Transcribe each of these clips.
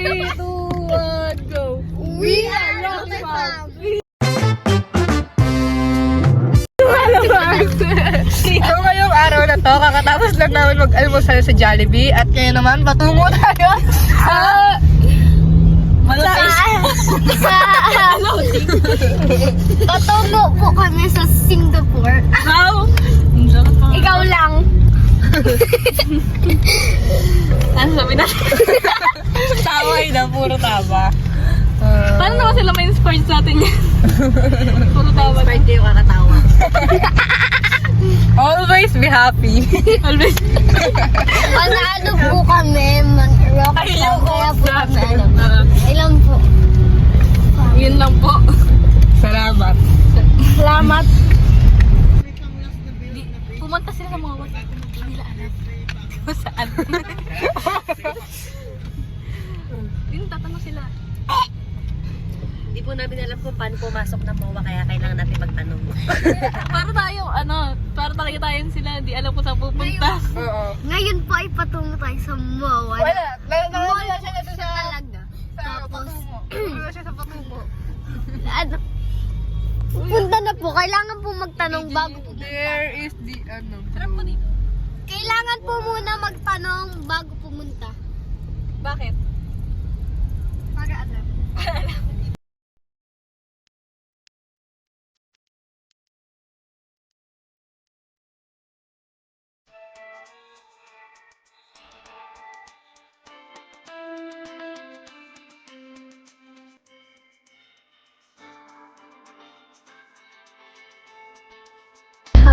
2, 1, go! We are Rocket Fam! So ngayong araw na to, kakatapos lang namin mag-almusal sa Jollibee at ngayon naman, patungo tayo sa... Patungo po kami sa Singapore. How? Ikaw lang. Ano sabi na? Taway na, puro tama. Paano naman sila ma-inspired sa atin yan? Puro tawa. Inspired kayo kakatawa. Always be happy. Always. Panalo po kami. Rocket Fam. Kaya po kami alam. Ilan po? Yun lang po. Salamat. Salamat. Pumunta sila sa mga wasa. Hindi nila alam. Kung saan. Yun, tatanong sila. Hindi po namin alam kung paano pumasok ng MOA kaya kailangan natin magtanong. Para talaga tayong sila. Di alam kung saan pupunta. Oo. Ngayon po ay patungo tayo sa mall. Wala. Mall Nakakala siya na doon sa... talaga. Tapos, Wala siya sa patungo. ano, pupunta na po. Kailangan po magtanong bago pumunta. There is the... ano... Sarap mo dito. Kailangan po muna magtanong bago pumunta. Bakit? Para alam.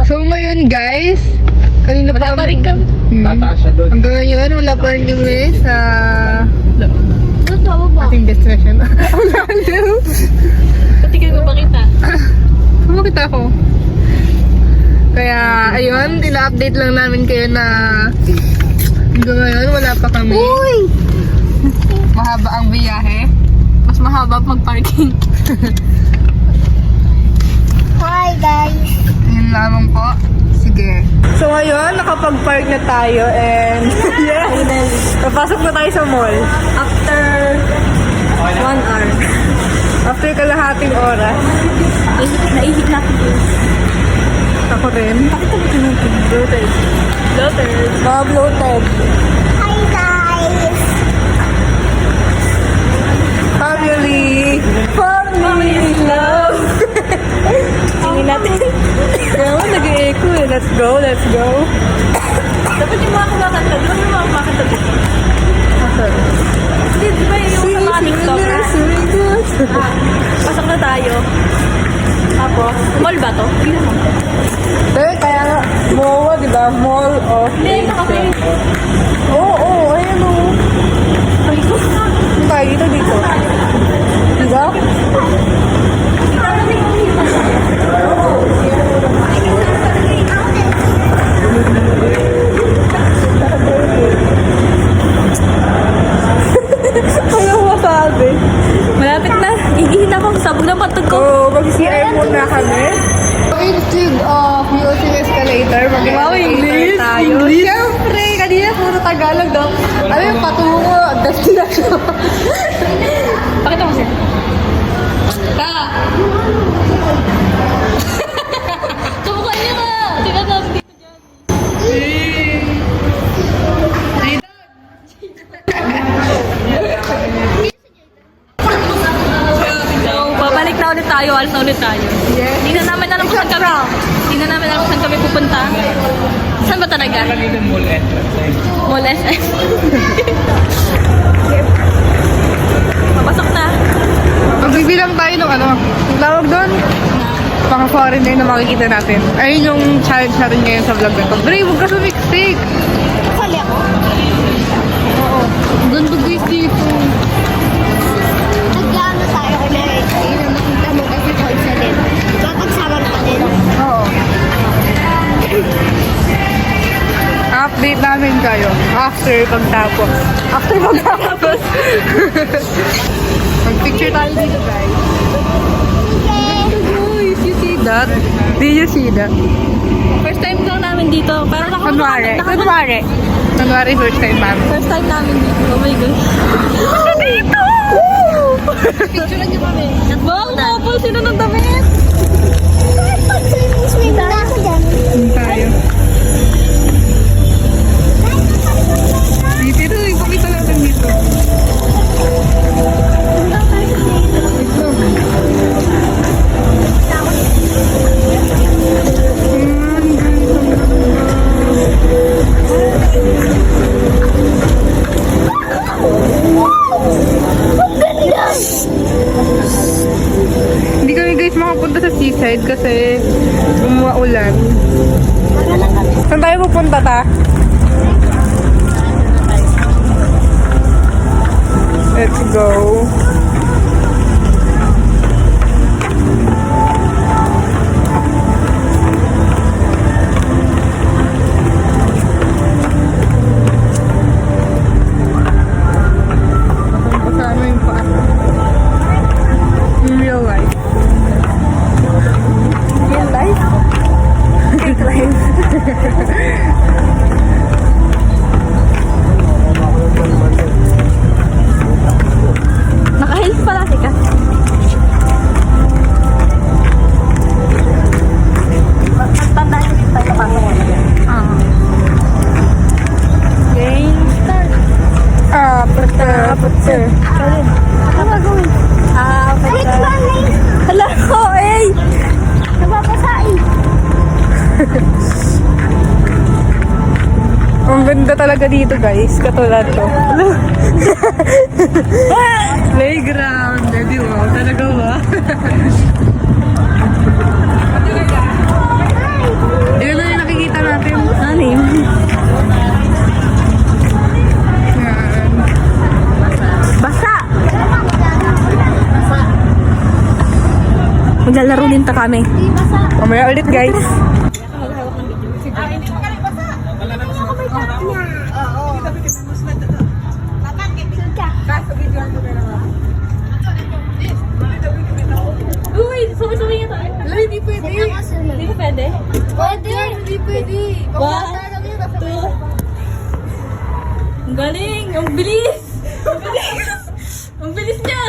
So ngayon guys, kanina Wala pa rin kami. Hanggang ngayon, wala pa rin kami sa Totoo ba? ating destination. Pati kayo ba kita? Kumakita ako. Kaya, ayun, ina-update lang namin kayo na hanggang ngayon, wala pa kami. Uy! Mahaba ang biyahe. Mas mahaba mag-parking. Hi guys! Yun lamang po. Sige. So ngayon, nakapag-park na tayo and yes! Papasok na tayo sa mall. After 1 hour. After kalahating oras. Naihit na ako. Ako rin. Bloated. Bloated. Mga bloated. Hi guys! Family! Family love! Tingin natin. Kaya nga nag-e-echo eh. Let's go, let's go. Dapat yung mga kumakanta. Di ba yung mga kumakanta dito? Okay. Hindi, di ba yung sa mga TikTok? Pasok na tayo. Tapos, mall ba to? Kaya nga, MOA, di ba? Mall of... Hindi, ito kasi. Oo, ayan o. Tayo dito. Diba? Ano masabi? Malapit na. Iihin ako. Sabog ng patog ko. So, mag-CR muna kami. Instead of using escalator, mag-escalator tayo. Siyempre, kanina puro Tagalog daw. Ano yung patungo, destination. Pakita mo siya. Subukan niyo ka. Sinasabi dito dyan. So, babalik na ulit tayo. Alis na ulit tayo. Yes. Hindi na namin alam kung saan kami. Hindi na namin alam kung saan kami pupunta. Saan ba talaga? Mall SM. Papasok na. Magbibilang tayo ng ano, ang tawag doon? Mga foreigner na makikita natin. Ayun yung challenge natin ngayon sa vlog na to. Dre, huwag ka sumiksik! Sali ako? Oo. Ganda guys dito. Naglaano tayo kung nakikita mo kasi call sa din. Papagsama pa din. Oo. Update namin kayo after pagtapos. After pagtapos. Mag-picture tayo dito guys. Guys, you see that? Did you see that? First time lang namin dito. Pero Kunwari first time namin. First time namin dito. Oh my gosh. Picturean niyo kami. Wow, couple sino ng damit? Swim na ako dyan. Tayo. Dito, ipakita natin dito. Hindi kami guys makapunta sa seaside kasi umuulan. Saan tayo pupunta ta? Let's go. Kasama yung paa. In real life. Real life? Fake life. Naka-heels pala, teka. Tandaan niyo tayo napasok mo na yan. Game start. Aperture. Ano gagawin? Wait, mami. Hala ko, eh! Nababasain. Ang ganda talaga dito guys, katulad to. Playground, di ba? Talaga ba? Ilan na yung nakikita natin? Anim. Yan. Basa! Maglalaro din ta kami. Mamaya ulit guys. Uy, sumi-sumi nga tayo. Hindi pwede. Hindi ko pwede. Pwede. Hindi pwede. One, two. Ang galing! Ang bilis! Ang bilis! Ang bilis niya!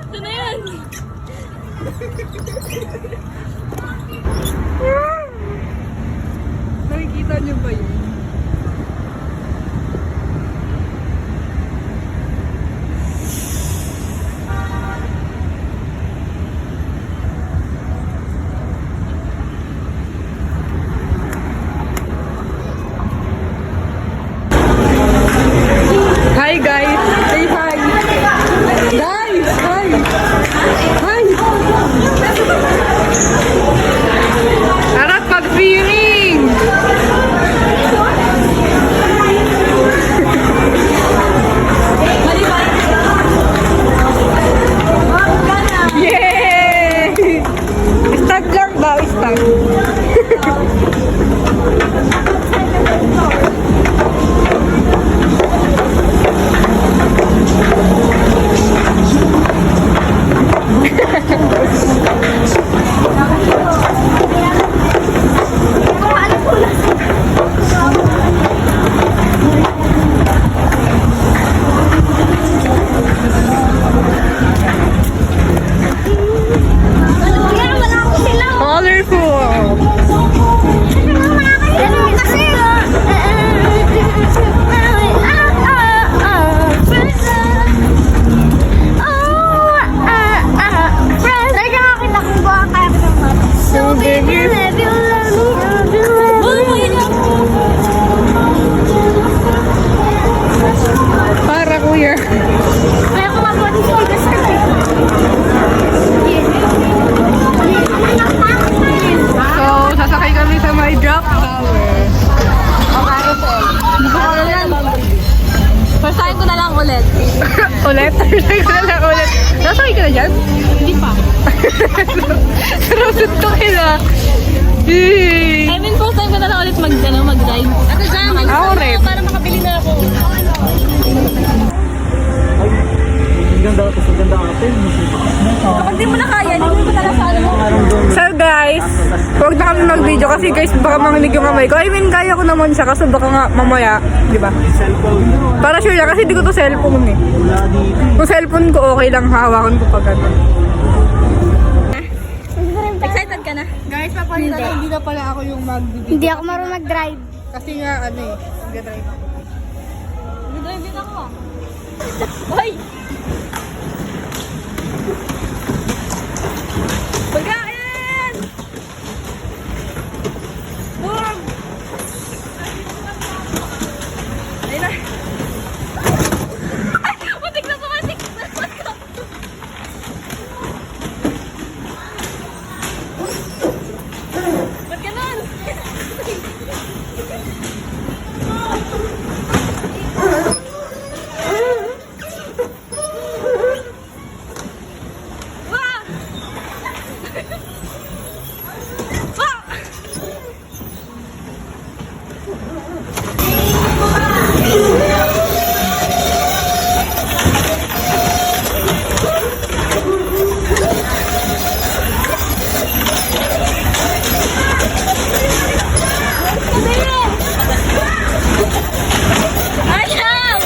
Ito na yan! Nakikita niyo ba yun? Hi guys! Say hi! Guys! Hi! Hi! Harap pag-swimming! Yay! Stag lang daw, stag. Ulit? Ulit? Nasakay ka na dyan? Hindi pa. Sarap to kila. Yay! I mean, first time ko na lang ulit mag-drive. Ate Jam, Ako rin. para makabili na ako. Kapag di mo na kaya, hindi mo na lang sa ano mo. So guys, huwag na kami mag-video kasi guys, baka manginig yung kamay ko. I mean, kaya ko naman siya kasi baka nga mamaya, di ba? Para sure lang kasi di ko to cellphone eh. Kung cellphone ko, okay lang hawakan ko pag ano. Excited ka na? Guys, papalita na, hindi na pala ako yung mag-video. Hindi ako marunong mag-drive. Kasi nga ano eh, mag-drive ako. Nag-drive din ako. Hoy! Pagkain! Boom! Ayun na. Ay! Matik na pumatik! Ba't ganun? Wah! Wah! Ayaw!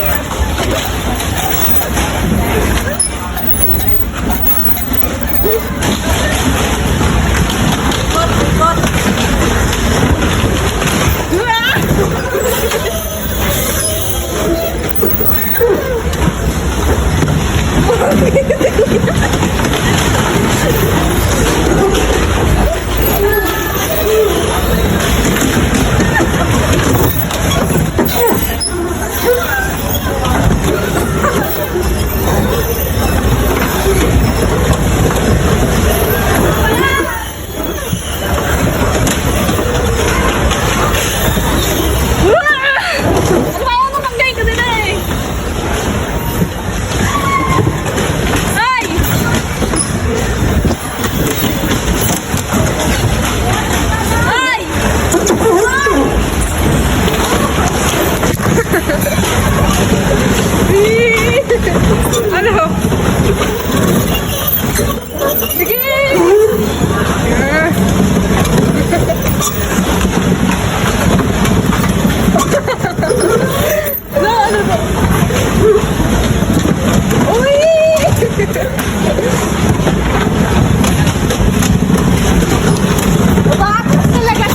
Ano? Sige! Ano ba? Uy! Bakit talaga?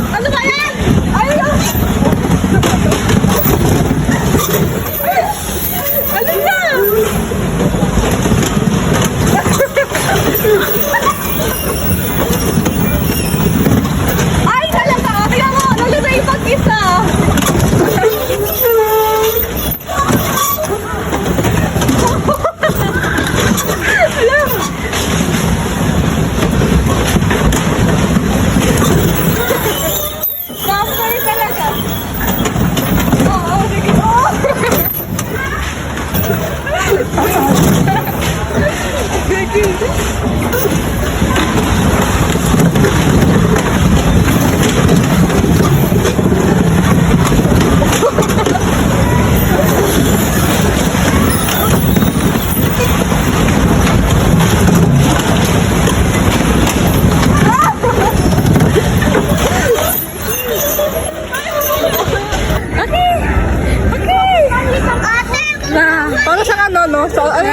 Ano ba yan? Ayaw! Ano na? Ay, talaga! Kaya mo, nalala yung pag-isa! Number talaga! Oo, sige. Na, para sa ano, no? So, ano?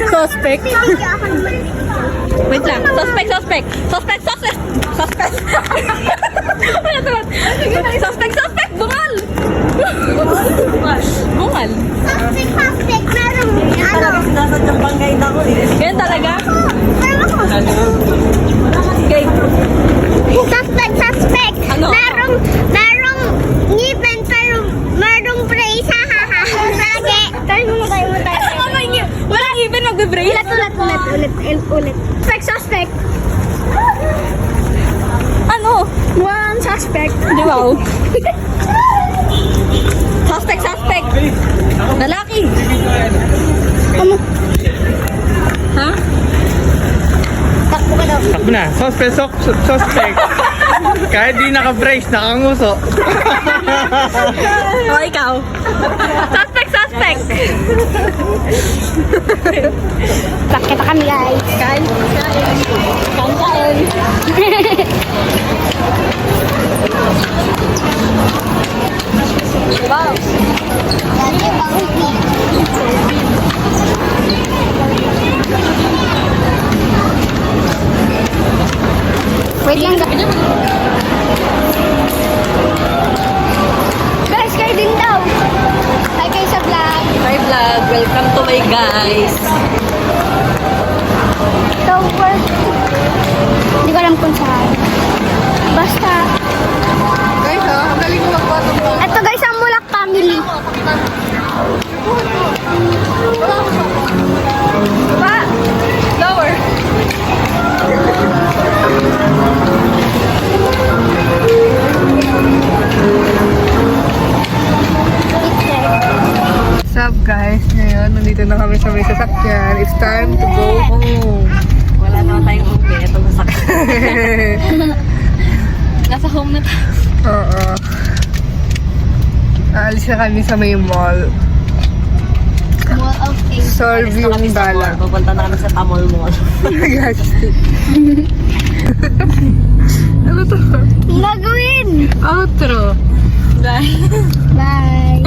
Suspect. Wait lang. Suspect! Ano ito? Suspect! Bungal! Bungal? Suspect, merong ano? Ganyan talaga? Meron ako. Okay. Suspect. Ano? Merong ngipin, pero merong brace, ha. Tayo mo. Ano yun? Walang even mag-brace? Ulit. Suspect. Ano? One suspect. Di ba? Suspect! Lalaki! Ano? Ha? Takbo na. Suspect. Kahit di naka-brace, nakanguso. O, ikaw. Suspect! Bakit na kami guys? Kain. Wow. Wait lang guys. Guys, kayo din daw. Hi kayo sa vlog. Hi vlog. Welcome to my guys. So, work. Hindi ko alam kung saan. Basta. Guys, ang galing mo magpatong mo. Ito guys, ang Mulak family. Pa! Lower. What's up guys? Ngayon, nandito na kami sa may sasakyan. It's time to go home. Wala naman tayong uwi. Ito masakit. Nasa home na tayo. Oo. Aalis na kami sa may mall. Mall of Ace. Solve Alis na kami yung sa mall. bala. Pupunta na kami sa Tamol Mall. Guys. Ano to? Gagawin! Outro. Bye!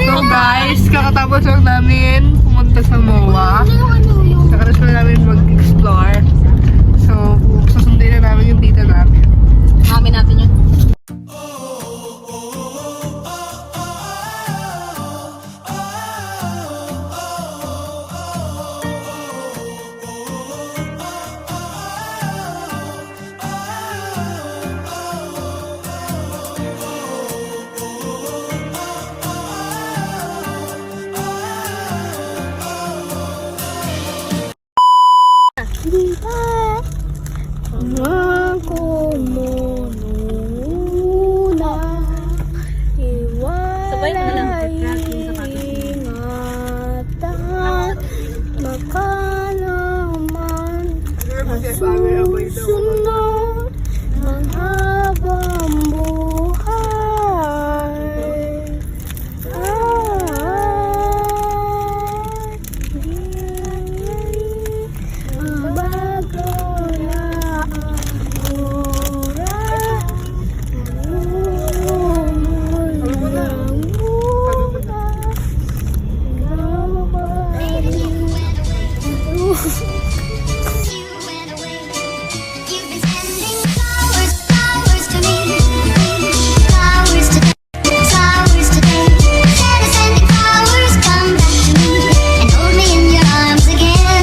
So guys, kakatapos lang namin pumunta sa MOA. Nakarash na namin mag-explore. So, susundin na namin yung tita namin. Mami natin yun.